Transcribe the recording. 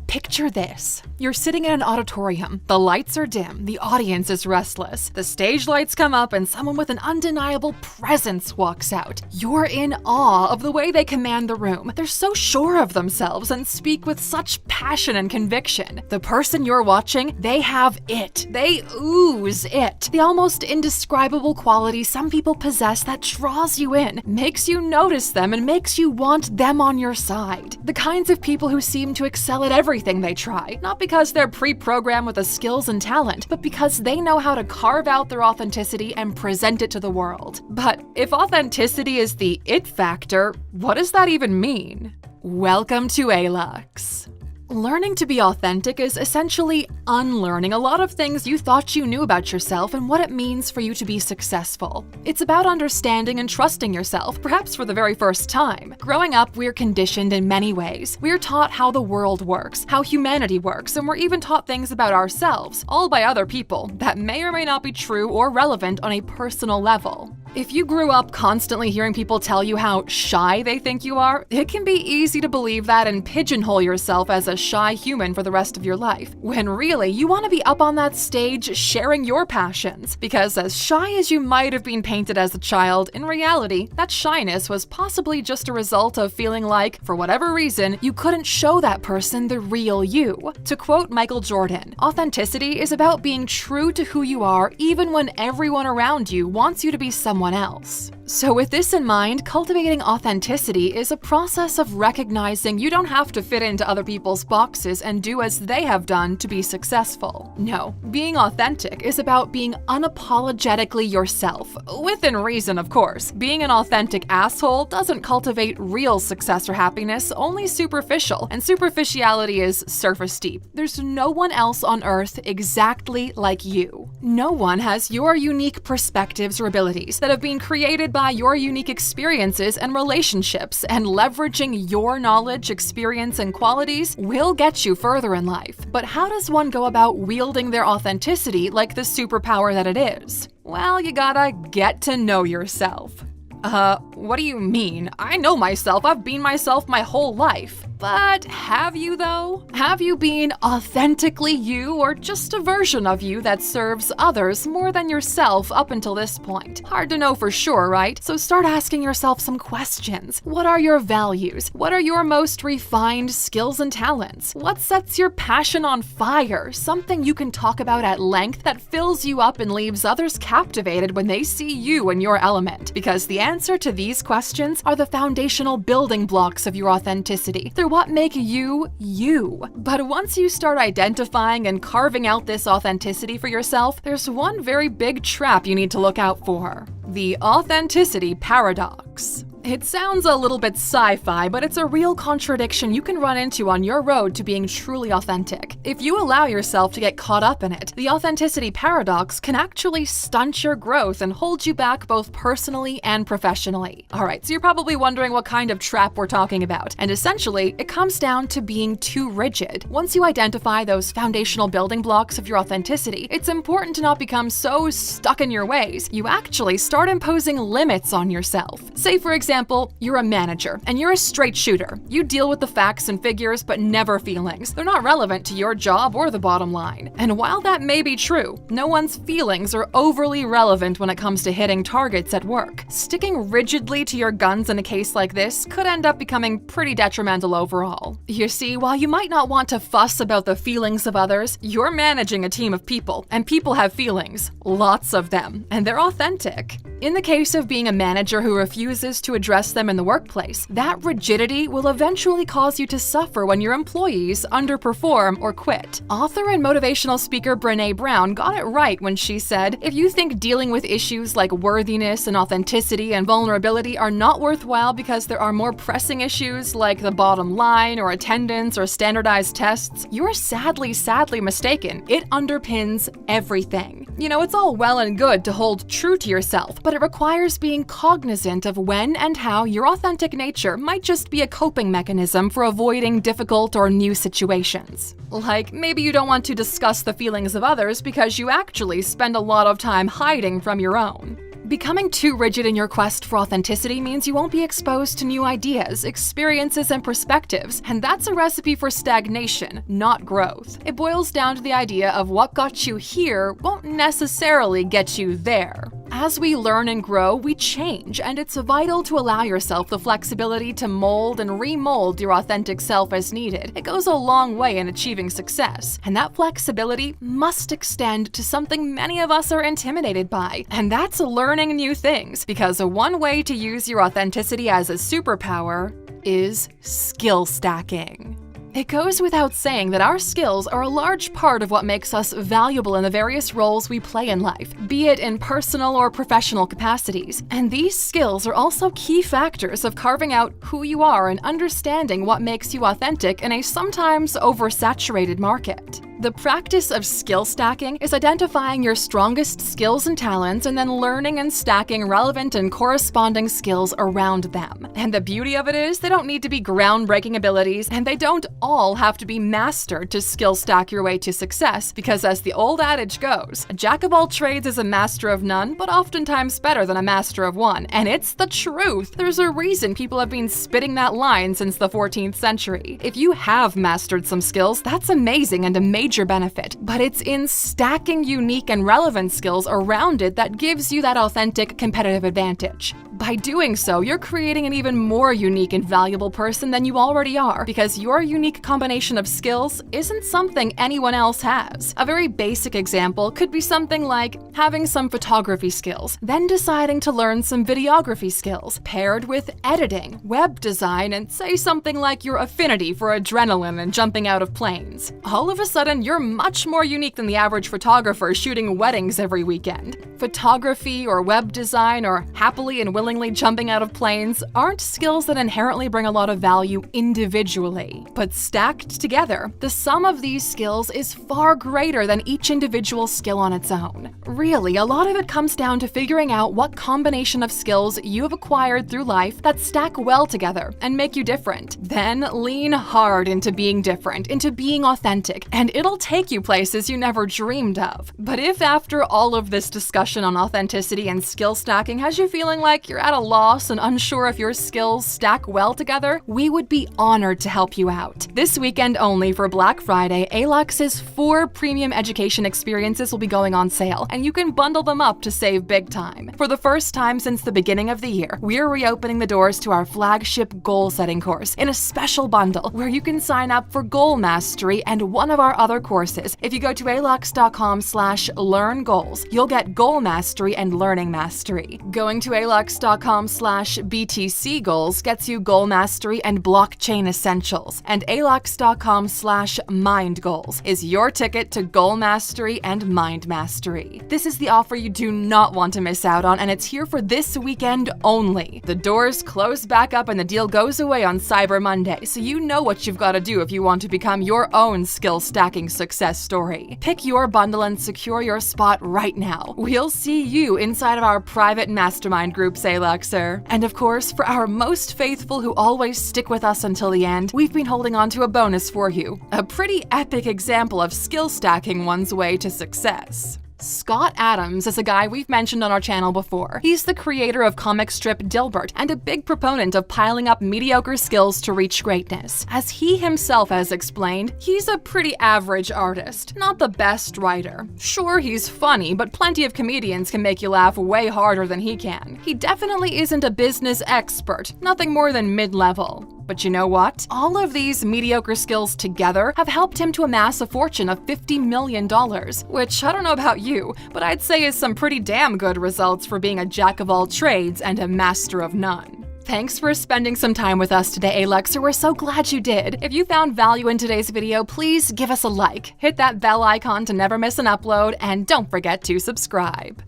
Picture this. You're sitting in an auditorium. The lights are dim. The audience is restless. The stage lights come up and someone with an undeniable presence walks out. You're in awe of the way they command the room. They're so sure of themselves and speak with such passion and conviction. The person you're watching, they have it. They ooze it. The almost indescribable quality some people possess that draws you in, makes you notice them, and makes you want them on your side. The kinds of people who seem to excel at everything they try, not because they're pre-programmed with the skills and talent, but because they know how to carve out their authenticity and present it to the world. But if authenticity is the it factor, what does that even mean? Welcome to ALUX. Learning to be authentic is essentially unlearning a lot of things you thought you knew about yourself and what it means for you to be successful. It's about understanding and trusting yourself, perhaps for the very first time. Growing up, we're conditioned in many ways. We're taught how the world works, how humanity works, and we're even taught things about ourselves, all by other people, that may or may not be true or relevant on a personal level. If you grew up constantly hearing people tell you how shy they think you are, it can be easy to believe that and pigeonhole yourself as a shy human for the rest of your life, when really you want to be up on that stage sharing your passions. Because as shy as you might have been painted as a child, in reality, that shyness was possibly just a result of feeling like, for whatever reason, you couldn't show that person the real you. To quote Michael Jordan, authenticity is about being true to who you are even when everyone around you wants you to be someone else. So with this in mind, cultivating authenticity is a process of recognizing you don't have to fit into other people's boxes and do as they have done to be successful. No, being authentic is about being unapologetically yourself. Within reason, of course. Being an authentic asshole doesn't cultivate real success or happiness, only superficial, and superficiality is surface deep. There's no one else on earth exactly like you. No one has your unique perspectives or abilities that have been created by your unique experiences and relationships, and leveraging your knowledge, experience, and qualities will get you further in life. But how does one go about wielding their authenticity like the superpower that it is? Well, you gotta get to know yourself. What do you mean? I know myself. I've been myself my whole life. But have you though? Have you been authentically you, or just a version of you that serves others more than yourself up until this point? Hard to know for sure, right? So start asking yourself some questions. What are your values? What are your most refined skills and talents? What sets your passion on fire? Something you can talk about at length that fills you up and leaves others captivated when they see you in your element. Because the answer to these questions are the foundational building blocks of your authenticity. They're what make you, you. But once you start identifying and carving out this authenticity for yourself, there's one very big trap you need to look out for: the authenticity paradox. It sounds a little bit sci-fi, but it's a real contradiction you can run into on your road to being truly authentic. If you allow yourself to get caught up in it, the authenticity paradox can actually stunt your growth and hold you back both personally and professionally. Alright, so you're probably wondering what kind of trap we're talking about, and essentially, it comes down to being too rigid. Once you identify those foundational building blocks of your authenticity, it's important to not become so stuck in your ways. You actually start imposing limits on yourself. Say, for example, you're a manager and you're a straight shooter. You deal with the facts and figures, but never feelings. They're not relevant to your job or the bottom line. And while that may be true, no one's feelings are overly relevant when it comes to hitting targets at work. Sticking rigidly to your guns in a case like this could end up becoming pretty detrimental overall. You see, while you might not want to fuss about the feelings of others, you're managing a team of people, and people have feelings. Lots of them, and they're authentic. In the case of being a manager who refuses to address them in the workplace, that rigidity will eventually cause you to suffer when your employees underperform or quit. Author and motivational speaker Brené Brown got it right when she said, "If you think dealing with issues like worthiness and authenticity and vulnerability are not worthwhile because there are more pressing issues like the bottom line or attendance or standardized tests, you're sadly mistaken. It underpins everything." You know, it's all well and good to hold true to yourself, but it requires being cognizant of when and how your authentic nature might just be a coping mechanism for avoiding difficult or new situations. Like, maybe you don't want to discuss the feelings of others because you actually spend a lot of time hiding from your own. Becoming too rigid in your quest for authenticity means you won't be exposed to new ideas, experiences, and perspectives, and that's a recipe for stagnation, not growth. It boils down to the idea of what got you here won't necessarily get you there. As we learn and grow, we change, and it's vital to allow yourself the flexibility to mold and remold your authentic self as needed. It goes a long way in achieving success, and that flexibility must extend to something many of us are intimidated by, and that's learning new things, because one way to use your authenticity as a superpower is skill stacking. It goes without saying that our skills are a large part of what makes us valuable in the various roles we play in life, be it in personal or professional capacities. And these skills are also key factors of carving out who you are and understanding what makes you authentic in a sometimes oversaturated market. The practice of skill stacking is identifying your strongest skills and talents and then learning and stacking relevant and corresponding skills around them. And the beauty of it is they don't need to be groundbreaking abilities, and they don't all have to be mastered to skill stack your way to success, because as the old adage goes, a jack of all trades is a master of none, but oftentimes better than a master of one. And it's the truth. There's a reason people have been spitting that line since the 14th century. If you have mastered some skills, that's amazing and a major benefit, but it's in stacking unique and relevant skills around it that gives you that authentic competitive advantage. By doing so, you're creating an even more unique and valuable person than you already are, because your unique combination of skills isn't something anyone else has. A very basic example could be something like having some photography skills, then deciding to learn some videography skills, paired with editing, web design, and say something like your affinity for adrenaline and jumping out of planes. All of a sudden, you're much more unique than the average photographer shooting weddings every weekend. Photography or web design or happily and willingly jumping out of planes aren't skills that inherently bring a lot of value individually, but stacked together, the sum of these skills is far greater than each individual skill on its own. Really, a lot of it comes down to figuring out what combination of skills you have acquired through life that stack well together and make you different. Then lean hard into being different, into being authentic, and it'll take you places you never dreamed of. But if after all of this discussion on authenticity and skill stacking has you feeling like you're at a loss and unsure if your skills stack well together, we would be honored to help you out. This weekend only for Black Friday, ALUX's 4 premium education experiences will be going on sale, and you can bundle them up to save big time. For the first time since the beginning of the year, we're reopening the doors to our flagship goal setting course in a special bundle where you can sign up for Goal Mastery and one of our other courses. If you go to alux.com/learn goals, you'll get Goal Mastery and Learning Mastery. Going to alux.com/BTC goals gets you Goal Mastery and Blockchain Essentials, and alux.com/mind goals is your ticket to Goal Mastery and Mind Mastery. This is the offer you do not want to miss out on, and it's here for this weekend only. The doors close back up and the deal goes away on Cyber Monday, so you know what you've got to do if you want to become your own skill stacking success story. Pick your bundle and secure your spot right now. We'll see you inside of our private mastermind group, ALUXer. And of course, for our most faithful who always stick with us until the end, we've been holding on to a bonus for you. A pretty epic example of skill stacking one's way to success. Scott Adams is a guy we've mentioned on our channel before. He's the creator of comic strip Dilbert and a big proponent of piling up mediocre skills to reach greatness. As he himself has explained, he's a pretty average artist, not the best writer. Sure, he's funny, but plenty of comedians can make you laugh way harder than he can. He definitely isn't a business expert, nothing more than mid-level. But you know what? All of these mediocre skills together have helped him to amass a fortune of $50 million, which I don't know about you, but I'd say is some pretty damn good results for being a jack of all trades and a master of none. Thanks for spending some time with us today, ALUXer. We're so glad you did. If you found value in today's video, please give us a like, hit that bell icon to never miss an upload, and don't forget to subscribe.